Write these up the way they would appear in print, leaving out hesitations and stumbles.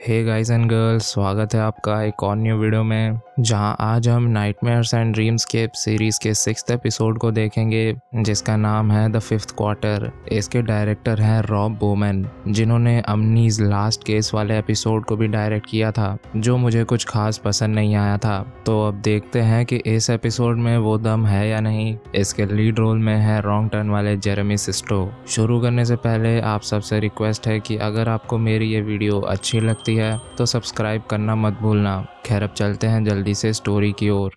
Hey guys and girls, स्वागत है आपका एक और न्यू वीडियो में, जहां आज हम नाइटमेयर्स एंड ड्रीम्सकेप सीरीज़ के 6th एपिसोड को देखेंगे, जिसका नाम है द 5th क्वार्टर। इसके डायरेक्टर हैं रॉब बोमन, जिन्होंने अमनीज लास्ट केस वाले एपिसोड को भी डायरेक्ट किया था, जो मुझे कुछ खास पसंद नहीं आया था। तो अब देखते हैं कि इस एपिसोड में वो दम है या नहीं। इसके लीड रोल में है रॉन्ग टर्न वाले जेरेमी सिस्टो। शुरू करने से पहले आप सबसे रिक्वेस्ट है कि अगर आपको मेरी ये वीडियो अच्छी लगती है तो सब्सक्राइब करना मत भूलना। खैर, अब चलते हैं जल्दी से स्टोरी की ओर।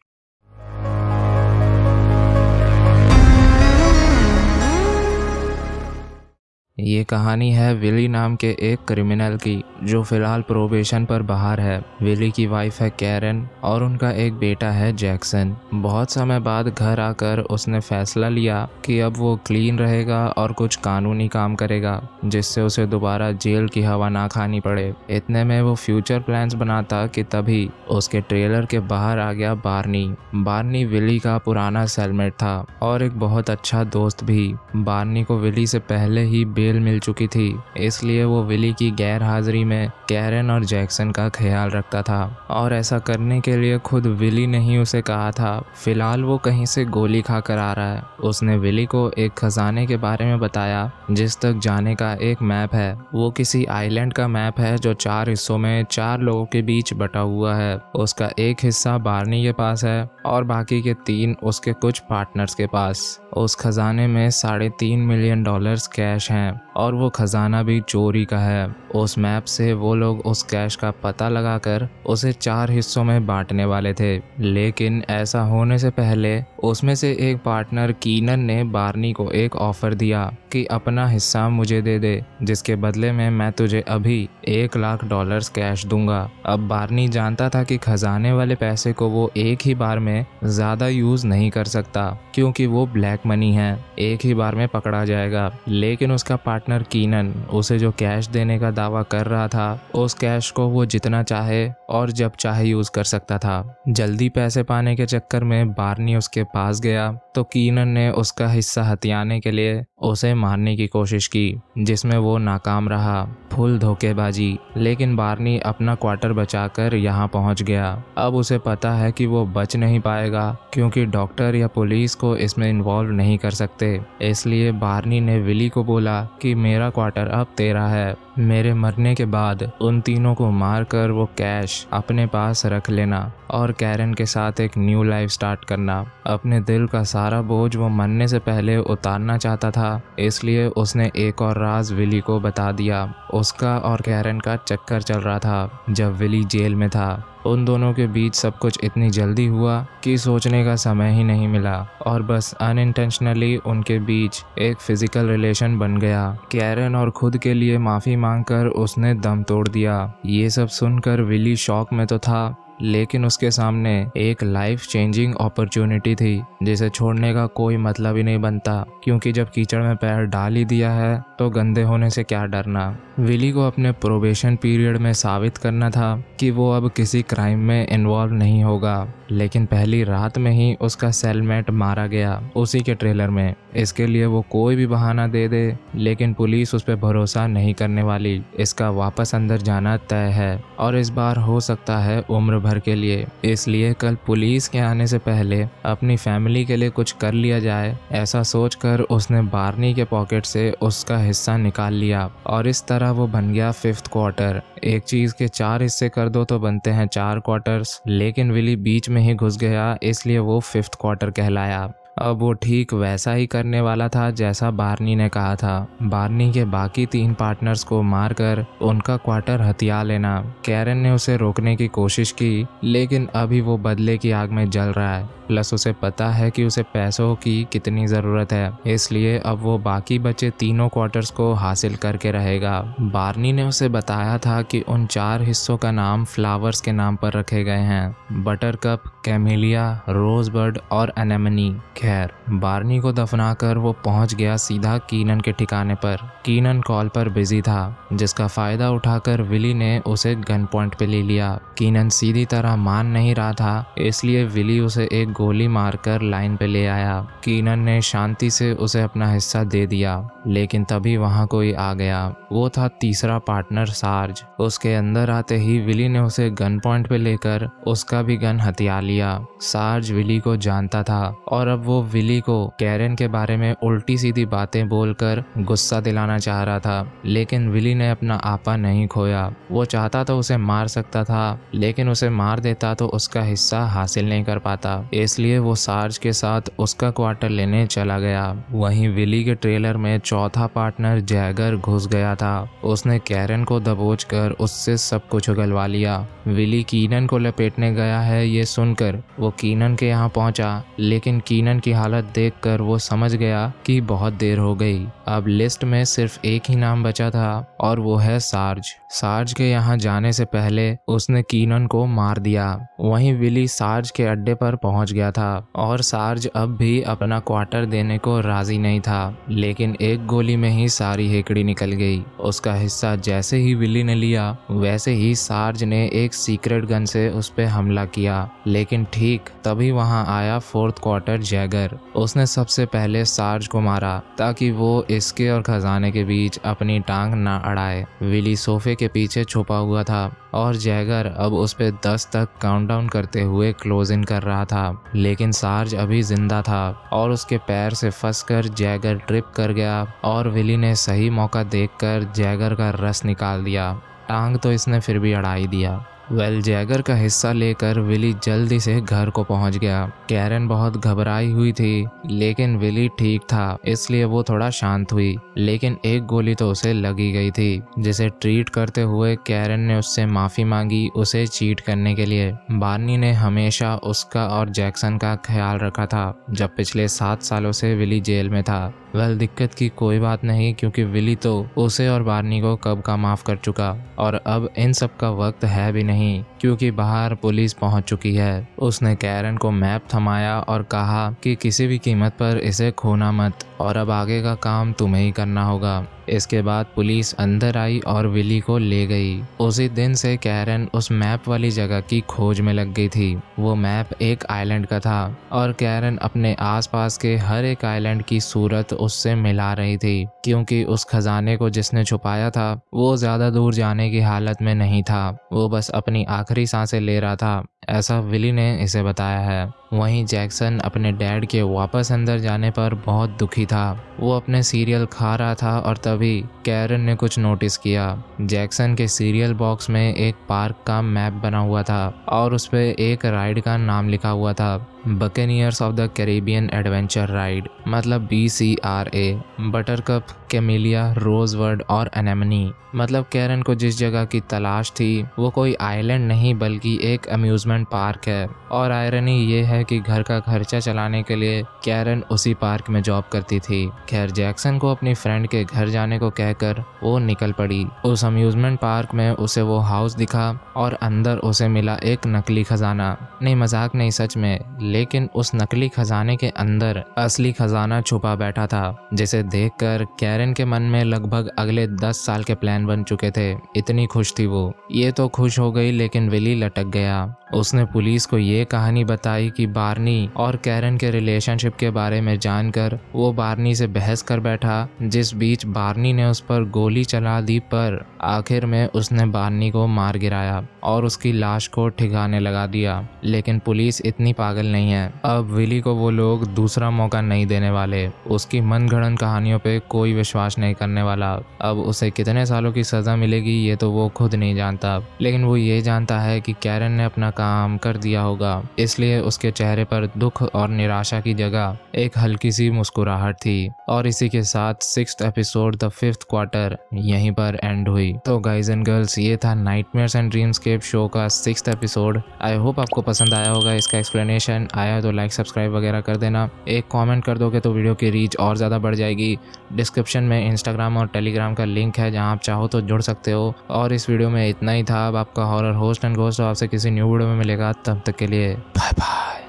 ये कहानी है विली नाम के एक क्रिमिनल की, जो फिलहाल प्रोबेशन पर बाहर है। विली की वाइफ है कैरन और उनका एक बेटा है जैक्सन। बहुत समय बाद घर आकर उसने फैसला लिया कि अब वो क्लीन रहेगा और कुछ कानूनी काम करेगा, जिससे उसे दोबारा जेल की हवा ना खानी पड़े। इतने में वो फ्यूचर प्लान्स बनाता कि तभी उसके ट्रेलर के बाहर आ गया बार्नी। बार्नी विली का पुराना सेलमेट था और एक बहुत अच्छा दोस्त भी। बार्नी को विली से पहले ही बेल मिल चुकी थी, इसलिए वो विली की गैर हाजिरी में कैरन और जैक्सन का ख्याल रखता था, और ऐसा करने के लिए खुद विली ने ही उसे कहा था। फिलहाल वो कहीं से गोली खाकर आ रहा है। उसने विली को एक खजाने के बारे में बताया, जिस तक जाने का एक मैप है। वो किसी आइलैंड का मैप है जो 4 हिस्सों में 4 लोगों के बीच बटा हुआ है। उसका एक हिस्सा बार्नी के पास है और बाकी के 3 उसके कुछ पार्टनर्स के पास। उस खजाने में $3.5 मिलियन कैश हैं और वो खजाना भी चोरी का है। उस मैप से वो लोग उस कैश का पता लगाकर उसे 4 हिस्सों में बांटने वाले थे, लेकिन ऐसा होने से पहले उसमें से एक पार्टनर कीनन ने बार्नी को एक ऑफर दिया कि अपना हिस्सा मुझे दे दे, जिसके बदले में मैं तुझे अभी $1 लाख कैश दूंगा। अब बार्नी जानता था कि खजाने वाले पैसे को वो एक ही बार में ज्यादा यूज नहीं कर सकता, क्योंकि वो ब्लैक मनी है, एक ही बार में पकड़ा जाएगा। लेकिन उसका पार्टनर कीनन उसे जो कैश देने का दावा कर रहा था, उस कैश को वो जितना चाहे और जब चाहे यूज कर सकता था। जल्दी पैसे पाने के चक्कर में बार्नी उसके पास गया तो कीनन ने उसका हिस्सा हथियाने के लिए उसे मारने की कोशिश की, जिसमें वो नाकाम रहा। फुल धोखेबाजी। लेकिन बार्नी अपना क्वार्टर बचाकर यहाँ पहुँच गया। अब उसे पता है कि वो बच नहीं पाएगा, क्योंकि डॉक्टर या पुलिस को इसमें इन्वॉल्व नहीं कर सकते। इसलिए बार्नी ने विली को बोला कि मेरा क्वार्टर अब तेरा है, मेरे मरने के बाद उन तीनों को मारकर वो कैश अपने पास रख लेना और कैरन के साथ एक न्यू लाइफ स्टार्ट करना। अपने दिल का सारा बोझ वो मरने से पहले उतारना चाहता था, इसलिए उसने एक और राज विली को बता दिया। उसका और कैरन का चक्कर चल रहा था जब विली जेल में था। उन दोनों के बीच सब कुछ इतनी जल्दी हुआ कि सोचने का समय ही नहीं मिला, और बस अनइंटेंशनली उनके बीच एक फिजिकल रिलेशन बन गया। कैरन और खुद के लिए माफ़ी मांगकर उसने दम तोड़ दिया। ये सब सुनकर विली शॉक में तो था, लेकिन उसके सामने एक लाइफ चेंजिंग अपॉर्चुनिटी थी, जिसे छोड़ने का कोई मतलब ही नहीं बनता, क्योंकि जब कीचड़ में पैर डाल ही दिया है तो गंदे होने से क्या डरना। विली को अपने प्रोबेशन पीरियड में साबित करना था कि वो अब किसी क्राइम में इन्वॉल्व नहीं होगा, लेकिन पहली रात में ही उसका सेलमेट मारा गया, उसी के ट्रेलर में। इसके लिए वो कोई भी बहाना दे दे, लेकिन पुलिस उस पर भरोसा नहीं करने वाली। इसका वापस अंदर जाना तय है, और इस बार हो सकता है उम्र भर के लिए। इसलिए कल पुलिस के आने से पहले अपनी फैमिली के लिए कुछ कर लिया जाए, ऐसा सोचकर उसने बार्नी के पॉकेट से उसका हिस्सा निकाल लिया, और इस तरह वो बन गया 5th क्वार्टर। एक चीज के 4 हिस्से कर दो तो बनते हैं 4 क्वार्टर्स, लेकिन विली बीच में ही घुस गया, इसलिए वो 5th क्वार्टर कहलाया। अब वो ठीक वैसा ही करने वाला था जैसा बार्नी ने कहा था। बार्नी के बाकी 3 पार्टनर्स को मारकर उनका क्वार्टर हथिया लेना। कैरन ने उसे रोकने की कोशिश की, लेकिन अभी वो बदले की आग में जल रहा है। प्लस उसे पता है कि उसे पैसों की कितनी ज़रूरत है, इसलिए अब वो बाकी बचे तीनों क्वार्टर्स को हासिल करके रहेगा। बार्नी ने उसे बताया था कि उन 4 हिस्सों का नाम फ्लावर्स के नाम पर रखे गए हैं, बटरकप, कैमेलिया, रोजबर्ड और एनेमनी। खैर, बार्नी को दफनाकर वो पहुंच गया सीधा कीनन के ठिकाने पर। कीनन कॉल पर बिजी था, जिसका फायदा उठाकर विली ने उसे गन पॉइंट पे ले लिया। कीनन सीधी तरह मान नहीं रहा था, इसलिए विली उसे एक गोली मारकर लाइन पे ले आया। कीनन ने शांति से उसे अपना हिस्सा दे दिया, लेकिन तभी वहां कोई आ गया। वो था तीसरा पार्टनर सार्ज। उसके अंदर आते ही विली ने उसे गन पॉइंट पे लेकर उसका भी गन हथिया लिया। सार्ज विली को जानता था और अब वो विली को कैरन के बारे में उल्टी सीधी बातें बोलकर गुस्सा दिलाना चाह रहा था, लेकिन विली ने अपना आपा नहीं खोया। वो चाहता तो उसे मार सकता था, लेकिन उसे मार देता तो उसका हिस्सा हासिल नहीं कर पाता, इसलिए वो सार्ज के साथ उसका क्वार्टर लेने चला गया। वहीं विली के ट्रेलर में चौथा पार्टनर जैगर घुस गया था। उसने कैरन को दबोचकर उससे सब कुछ उगलवा लिया। विली कीनन को लपेटने गया है ये सुनकर वो कीनन के यहाँ पहुंचा, लेकिन कीनन की हालत देखकर वो समझ गया कि बहुत देर हो गई। अब लिस्ट में सिर्फ एक ही नाम बचा था और वो है सार्ज। सार्ज के यहाँ जाने से पहले उसने कीनन को मार दिया। वहीं विली सार्ज के अड्डे पर पहुंच गया था और सार्ज अब भी अपना क्वार्टर देने को राजी नहीं था, लेकिन एक गोली में ही सारी हेकड़ी निकल गई। उसका हिस्सा जैसे ही विली ने लिया, वैसे ही सार्ज ने एक सीक्रेट गन से उस पे हमला किया, लेकिन ठीक तभी वहां आया फोर्थ क्वार्टर जैगर। उसने सबसे पहले सार्ज को मारा ताकि वो इसके और खजाने के बीच अपनी टांग ना अड़ाए। विली सोफे के पीछे छुपा हुआ था और जैगर अब उस पे 10 तक काउंटडाउन करते हुए क्लोज इन कर रहा था, लेकिन सार्ज अभी जिंदा था और उसके पैर से फंसकर जैगर ट्रिप कर गया और विली ने सही मौका देखकर जैगर का रस निकाल दिया। टांग तो इसने फिर भी अड़ा ही दिया। जैगर का हिस्सा लेकर विली जल्दी से घर को पहुंच गया। कैरन बहुत घबराई हुई थी, लेकिन विली ठीक था, इसलिए वो थोड़ा शांत हुई, लेकिन एक गोली तो उसे लगी गई थी, जिसे ट्रीट करते हुए कैरन ने उससे माफ़ी मांगी उसे चीट करने के लिए। बार्नी ने हमेशा उसका और जैक्सन का ख्याल रखा था जब पिछले 7 सालों से विली जेल में था। दिक्कत की कोई बात नहीं, क्योंकि विली तो उसे और बार्नी को कब का माफ़ कर चुका और अब इन सब का वक्त है भी नहीं, क्योंकि बाहर पुलिस पहुंच चुकी है। उसने कैरन को मैप थमाया और कहा कि किसी भी कीमत पर इसे खोना मत और अब आगे का काम तुम्हें ही करना होगा। इसके बाद पुलिस अंदर आई और विली को ले गई। उसी दिन से कैरन उस मैप वाली जगह की खोज में लग गई थी। वो मैप एक आइलैंड का था और कैरन अपने आसपास के हर एक आइलैंड की सूरत उससे मिला रही थी, क्योंकि उस खजाने को जिसने छुपाया था वो ज्यादा दूर जाने की हालत में नहीं था, वो बस अपनी आखिरी सांसें ले रहा था, ऐसा विली ने इसे बताया है। वहीं जैक्सन अपने डैड के वापस अंदर जाने पर बहुत दुखी था। वो अपने सीरियल खा रहा था और तभी कैरन ने कुछ नोटिस किया। जैक्सन के सीरियल बॉक्स में एक पार्क का मैप बना हुआ था और उस पे एक राइड का नाम लिखा हुआ था, buccaneers of the Caribbean adventure ride, मतलब BCRA। बटरकप, कैमेलिया, रोजवर्ड और एनेमनी। मतलब कैरन को जिस जगह की तलाश थी वो कोई आइलैंड नहीं बल्कि एक अम्यूजमेंट पार्क है। और आयरनी ये है कि घर का खर्चा चलाने के लिए कैरन उसी पार्क में जॉब करती थी। खैर, जैक्सन को अपनी फ्रेंड के घर जाने को कहकर वो निकल पड़ी। उस अम्यूजमेंट पार्क में उसे वो हाउस दिखा और अंदर उसे मिला एक नकली खजाना। नहीं, मजाक नहीं, सच में। लेकिन उस नकली खजाने के अंदर असली खजाना छुपा बैठा था, जिसे देखकर कैरन के मन में लगभग अगले 10 साल के प्लान बन चुके थे। इतनी खुश थी वो। ये तो खुश हो गई, लेकिन विली लटक गया। उसने पुलिस को ये कहानी बताई कि बार्नी और कैरन के रिलेशनशिप के बारे में जानकर वो बार्नी से बहस कर बैठा, जिस बीच बार्नी ने उस पर गोली चला दी, पर आखिर में उसने बार्नी को मार गिराया और उसकी लाश को ठिकाने लगा दिया। लेकिन पुलिस इतनी पागल नहीं है। अब विली को वो लोग दूसरा मौका नहीं देने वाले। उसकी मनगढ़ंत कहानियों पे कोई विश्वास नहीं करने वाला। अब उसे कितने सालों की सजा मिलेगी ये तो वो खुद नहीं जानता, लेकिन वो ये जानता है कि कैरन ने अपना काम कर दिया होगा, इसलिए उसके चेहरे पर दुख और निराशा की जगह एक हल्की सी मुस्कुराहट थी। और इसी के साथ 6th episode the 5th quarter यहीं पर एंड हुई। तो गाइज एंड गर्ल्स, ये था नाइटमेयर्स एंड ड्रीम्सकेप शो का 6th एपिसोड। आई होप आपको पसंद आया होगा। इसका एक्सप्लेनेशन आया तो लाइक सब्सक्राइब वगैरह कर देना। एक कॉमेंट कर दोगे तो वीडियो की रीच और ज़्यादा बढ़ जाएगी। डिस्क्रिप्शन में इंस्टाग्राम और टेलीग्राम का लिंक है, जहाँ आप चाहो तो जुड़ सकते हो। और इस वीडियो में इतना ही था। अब आपका हॉरर होस्ट एंड घोस्ट आपसे किसी न्यू वीडियो में मिलेगा। तब तक के लिए बाय बाय।